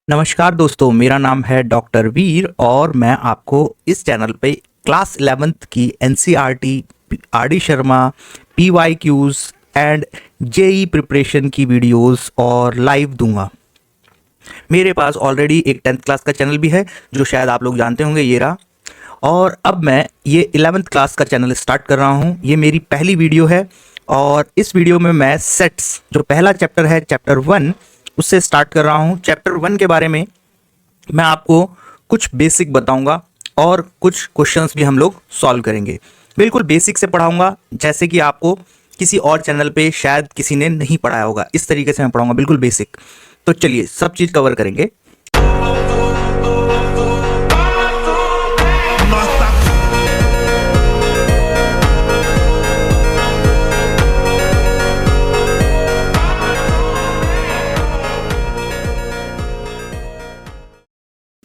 नमस्कार दोस्तों, मेरा नाम है डॉक्टर वीर और मैं आपको इस चैनल पे क्लास 11th की NCERT, R D Sharma, PYQs and JEE preparation की वीडियोस और लाइव दूंगा। मेरे पास ऑलरेडी एक 10th क्लास का चैनल भी है जो शायद आप लोग जानते होंगे, ये रहा। और अब मैं ये 11th क्लास का चैनल स्टार्ट कर रहा हूँ। ये मेरी पहली वीडियो है और इस वीडियो में मैं सेट्स, जो पहला चैप्टर है चैप्टर 1, उससे स्टार्ट कर रहा हूँ। चैप्टर 1 के बारे में मैं आपको कुछ बेसिक बताऊंगा और कुछ क्वेश्चंस भी हम लोग सॉल्व करेंगे। बिल्कुल बेसिक से पढ़ाऊंगा, जैसे कि आपको किसी और चैनल पे शायद किसी ने नहीं पढ़ाया होगा। इस तरीके से मैं पढ़ाऊंगा, बिल्कुल बेसिक। तो चलिए सब चीज़ कवर करेंगे।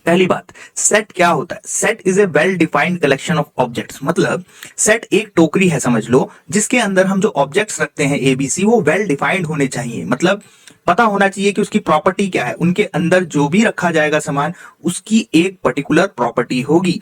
पहली बात, सेट क्या होता है? Set is a well defined collection of objects. मतलब सेट एक टोकरी है, समझ लो, जिसके अंदर हम जो ऑब्जेक्ट्स रखते हैं एबीसी, वो वेल डिफाइंड होने चाहिए। मतलब पता होना चाहिए कि उसकी प्रॉपर्टी क्या है। उनके अंदर जो भी रखा जाएगा सामान, उसकी एक पर्टिकुलर प्रॉपर्टी होगी।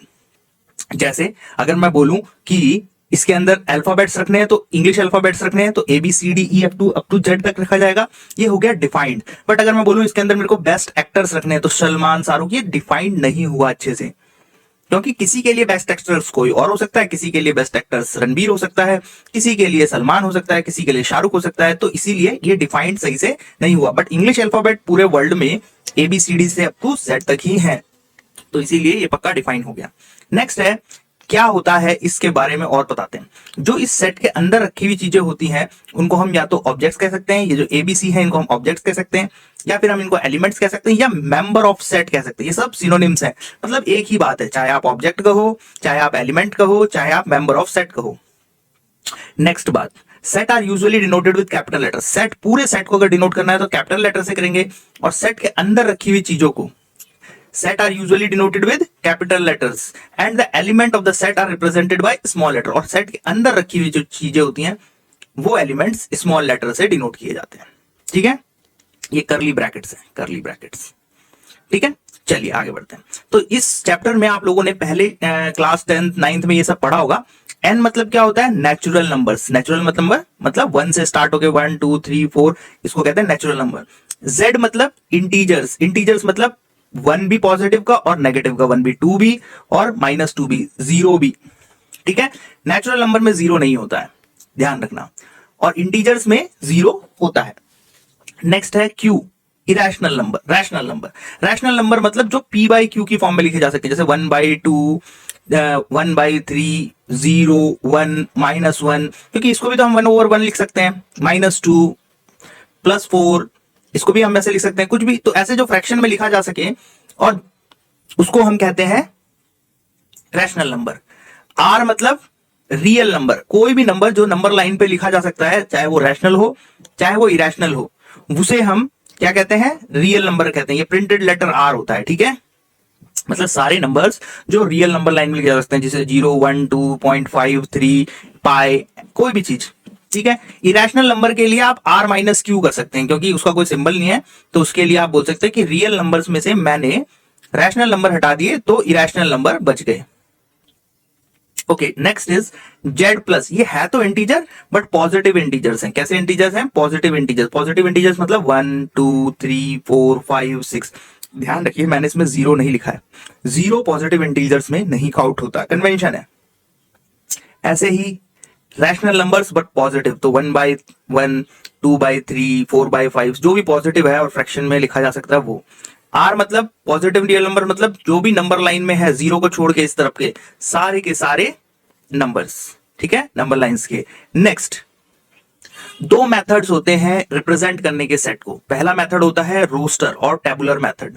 जैसे अगर मैं बोलूं कि इसके अंदर अल्फाबेट्स रखने हैं, तो इंग्लिश अल्फाबेट्स रखने हैं, तो A B C D E F to up to Z तक रखा जाएगा, ये हो गया डिफाइंड। बट अगर मैं बोलूं इसके अंदर मेरे को बेस्ट एक्टर्स रखने हैं, तो सलमान, शाहरुख, ये डिफाइंड नहीं हुआ अच्छे से। क्योंकि किसी के लिए बेस्ट एक्टर्स कोई और हो सकता है, किसी के लिए बेस्ट एक्टर्स रणबीर हो सकता है, किसी के लिए सलमान हो सकता है, किसी के लिए शाहरुख हो सकता है। तो इसीलिए ये डिफाइंड सही से नहीं हुआ। बट इंग्लिश अल्फाबेट पूरे वर्ल्ड में ए बी सी डी से अप टू जेड तक ही है, तो इसीलिए ये पक्का डिफाइन हो गया। नेक्स्ट है, क्या होता है इसके बारे में और बताते हैं। जो इस सेट के अंदर रखी हुई चीजें होती हैं, उनको हम या तो ऑब्जेक्ट्स कह सकते हैं, ये जो एबीसी है इनको हम ऑब्जेक्ट्स कह सकते हैं, या फिर हम इनको एलिमेंट्स कह सकते हैं, या मेंबर ऑफ सेट कह सकते हैं। ये सब सिनोनिम्स हैं, मतलब एक ही बात है। चाहे आप ऑब्जेक्ट कहो, चाहे आप एलिमेंट कहो, चाहे आप मेंबर ऑफ सेट कहो। नेक्स्ट बात, set are usually denoted with capital letter. Set, पूरे सेट को अगर डिनोट करना है तो कैपिटल लेटर से करेंगे, और सेट के अंदर रखी हुई चीजों को set are usually denoted with capital letters and the element of the set are represented by small letter। और set के अंदर रखी हुई जो चीजें होती हैं वो एलिमेंट्स स्मॉल लेटर से डिनोट किए जाते हैं। ठीक है, ये करली ब्रैकेट्स है, करली ब्रैकेट्स। ठीक है, चलिए आगे बढ़ते हैं। तो इस चैप्टर में आप लोगों ने पहले क्लास 10th 9th में ये सब पढ़ा होगा। एन मतलब क्या होता है? Natural numbers. नेचुरल मतलब 1 से स्टार्ट होके 1 2 3 4, इसको कहते हैं नेचुरल नंबर। जेड मतलब इंटीजर्स। इंटीजर्स मतलब 1 भी पॉजिटिव का और नेगेटिव का, 1 भी, 2 भी और -2 भी, 0 भी। ठीक है, नेचुरल नंबर में 0 नहीं होता है, ध्यान रखना, और इंटीजर्स में 0 होता है। नेक्स्ट है Q, irrational number. Rational number, rational number मतलब जो p बाई क्यू की फॉर्म में लिखे जा सकते हैं, जैसे 1/2, 1/3, 0, 1, -1, क्योंकि इसको भी तो हम 1/1 लिख सकते हैं, -2, +4, इसको भी हम ऐसे लिख सकते हैं, कुछ भी। तो ऐसे जो फ्रैक्शन में लिखा जा सके, और उसको हम कहते हैं रैशनल नंबर। आर मतलब रियल नंबर। कोई भी नंबर जो नंबर लाइन पे लिखा जा सकता है, चाहे वो रैशनल हो चाहे वो इरेशनल हो, उसे हम क्या कहते हैं? रियल नंबर कहते हैं। ये प्रिंटेड लेटर आर होता है। ठीक है, मतलब सारे नंबर्स जो रियल नंबर लाइन में लिखे जा सकते हैं, जैसे 0 1 2 0.5 3 पाई, कोई भी चीज। ठीक है, इरेशनल नंबर के लिए आप r माइनस क्यू कर सकते हैं, क्योंकि उसका कोई सिंबल नहीं है, तो उसके लिए आप बोल सकते हैं कि रियल नंबर्स में से मैंने रैशनल नंबर हटा दिए तो इरेशनल नंबर बच गए। Okay, next is Z plus. ये है तो इंटीजर, बट पॉजिटिव इंटीजर्स हैं। कैसे इंटीजर्स हैं? Positive integers. पॉजिटिव इंटीजर्स मतलब 1 2 3 4 5 6। ध्यान रखिए, मैंने इसमें 0 नहीं लिखा है। 0 पॉजिटिव इंटीजर्स में नहीं काउंट होता, कन्वेंशन है। ऐसे ही रैशनल नंबर्स बट पॉजिटिव, तो 1/1, 2/3, 4/5, जो भी पॉजिटिव है और फ्रैक्शन में लिखा जा सकता है वो। आर मतलब पॉजिटिव रियल नंबर, मतलब जो भी नंबर लाइन में है 0 को छोड़ के इस तरफ के सारे नंबर्स। ठीक है, नंबर लाइंस के। नेक्स्ट, 2 मेथड्स होते हैं रिप्रेजेंट करने के सेट को। पहला मेथड होता है रोस्टर और टेबुलर मेथड।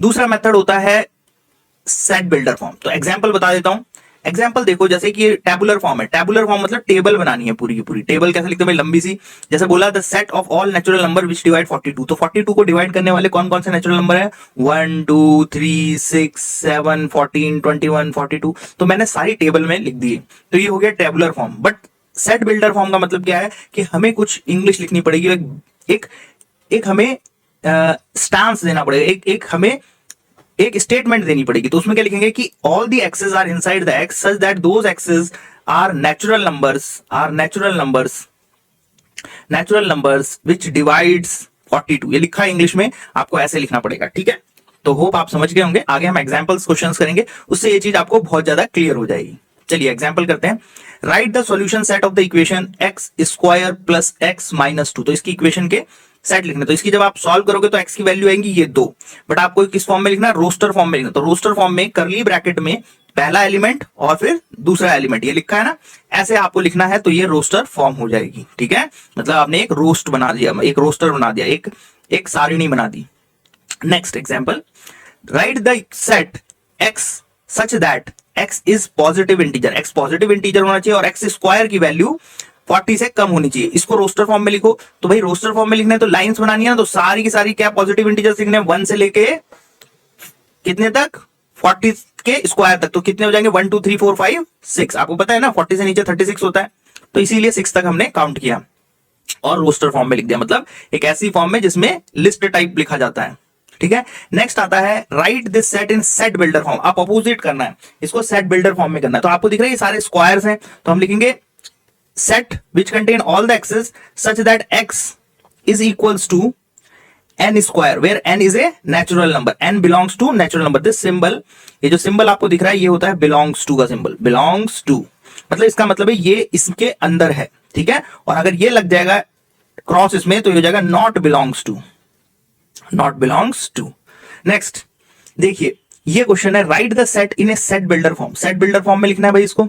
दूसरा मेथड होता है सेट बिल्डर फॉर्म। तो एग्जांपल बता देता हूं। एग्जाम्पल देखो, जैसे कि टेबुलर फॉर्म है। टेबुलर फॉर्म मतलब टेबल बनानी है पूरी की पूरी। टेबल कैसे लिखते हैं? लंबी सी। जैसे बोला the set of all natural number which divide 42। तो 42 को डिवाइड करने वाले कौन कौन से नेचुरल नंबर है? 1 2 3 6 7 14 21 42। तो मैंने सारी टेबल में लिख दी। तो ये हो गया tabular form. But set builder form का मतलब क्या है कि हमें कुछ इंग्लिश लिखनी पड़ेगी। एक हमें स्टांस देना पड़ेगा, एक हमें एक स्टेटमेंट देनी पड़ेगी। तो उसमें क्या लिखेंगे कि all the x's are inside the x such that those x's are natural numbers which divides 42। ये लिखा है इंग्लिश में, आपको ऐसे लिखना पड़ेगा, ठीक है। तो होप आप समझ गए होंगे। आगे हम एग्जांपल्स क्वेश्चंस करेंगे, उससे ये चीज आपको बहुत ज्यादा क्लियर हो जाएगी। चलिए एग्जांपल करते हैं। Right the solution set of the equation x square plus x minus 2। तो इसकी इक्वेशन के सेट लिखने, तो इसकी जब आप सॉल्व करोगे तो एक्स की वैल्यू आएंगी ये 2, बट आपको किस फॉर्म में लिखना है, रोस्टर फॉर्म में लिखना। तो रोस्टर फॉर्म में करली ब्रैकेट में पहला एलिमेंट और फिर दूसरा एलिमेंट, ये लिखा है ना, ऐसे आपको लिखना है, तो ये रोस्टर फॉर्म हो जाएगी, ठीक है। मतलब आपने एक रोस्ट बना दिया, एक रोस्टर बना दिया, एक सारिणी बना दी। Next example, write the set X such that x is positive integer. X positive integer होना चाहिए और एक्स स्क्वायर की वैल्यू 40 से कम होनी चाहिए। इसको रोस्टर फॉर्म में लिखो। तो भाई रोस्टर फॉर्म में लिखना है तो लाइंस बनानी है ना, तो सारी की सारी क्या पॉजिटिव इंटीजर्स लिखने हैं, 1 से लेके कितने तक, 40 के स्क्वायर तक। तो कितने हो जाएंगे, 1 2 3 4 5 6। आपको पता है ना 40 से नीचे 36 होता है, तो इसीलिए 6 तक हमने काउंट किया और रोस्टर फॉर्म में लिख दिया। मतलब एक ऐसी फॉर्म में जिसमें लिस्ट टाइप लिखा जाता है, ठीक है। नेक्स्ट आता है right this set in set builder form. आप अपोजिट करना है, इसको सेट बिल्डर फॉर्म में करना है। तो आपको दिख रहा है ये सारे स्क्वायर्स हैं, तो हम लिखेंगे set which contain all the x's such that x is equals to n square where n is a natural number, n belongs to natural number। this symbol, ये जो सिंबल आपको दिख रहा है ये होता है belongs to का सिंबल, belongs to मतलब इसका मतलब है ये इसके अंदर है, ठीक है। और अगर ये लग जाएगा क्रॉस इसमें तो ये हो जाएगा not belongs to। नेक्स्ट देखिए ये क्वेश्चन है right the set in A set builder form. Set builder form में लिखना है भाई इसको।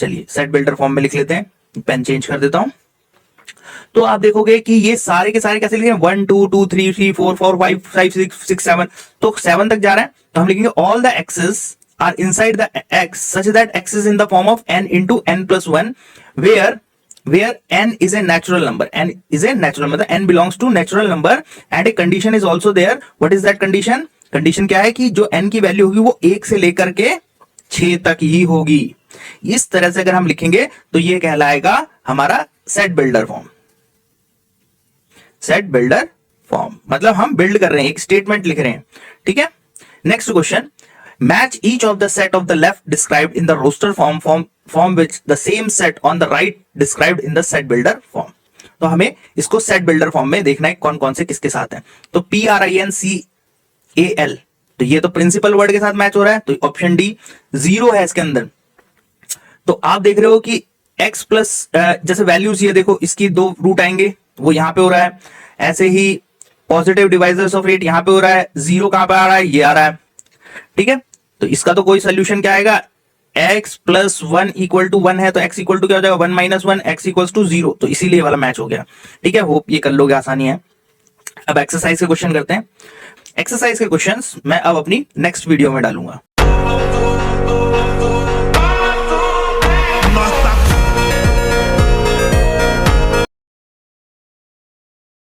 चलिए सेट बिल्डर फॉर्म में लिख लेते हैं, पेन चेंज कर देता हूं। तो आप देखोगे कि ये सारे के सारे कैसे लिखे, 1 2 2 3 3 4 4 5 5 6 7, तो 7 तक जा रहा है। तो हम लिखेंगे all the x's are inside the x such that x is in the form of n into n plus 1 where n is a natural number, n is a natural number, n belongs to natural number and a condition is also there। what is that condition? Condition क्या है कि जो n की value होगी वो 1 से लेकर के 6 तक ही होगी। इस तरह से अगर हम लिखेंगे तो ये कहलाएगा हमारा set builder form. Set builder form मतलब हम बिल्ड कर रहे हैं, एक स्टेटमेंट लिख रहे हैं, ठीक है। Next question, match each of the set of the left described in the roster form which the same set on the right described in the set builder form. तो हमें इसको सेट बिल्डर फॉर्म में देखना है कौन कौन से किसके साथ है। तो PRINCAL, तो ये तो प्रिंसिपल वर्ड के साथ मैच हो रहा है, तो ऑप्शन डी 0 है इसके अंदर। तो आप देख रहे हो कि x प्लस जैसे वैल्यूज ये देखो इसकी 2 रूट आएंगे, वो यहां पे हो रहा है। ऐसे ही पॉजिटिव डिवाइजर्स ऑफ रेट यहां पे हो रहा है, 0 कहां पे आ रहा है, ये आ रहा है, ठीक है। तो इसका तो कोई सोल्यूशन क्या आएगा, x प्लस 1 इक्वल टू 1 है, तो x इक्वल टू क्या हो जाएगा, 1 माइनस 1, x इक्वल टू 0। तो इसीलिए वाला मैच हो गया, ठीक है। होप ये कर लोगे, आसानी है। अब एक्सरसाइज के क्वेश्चन करते हैं। एक्सरसाइज के क्वेश्चंस मैं अब अपनी नेक्स्ट वीडियो में डालूंगा।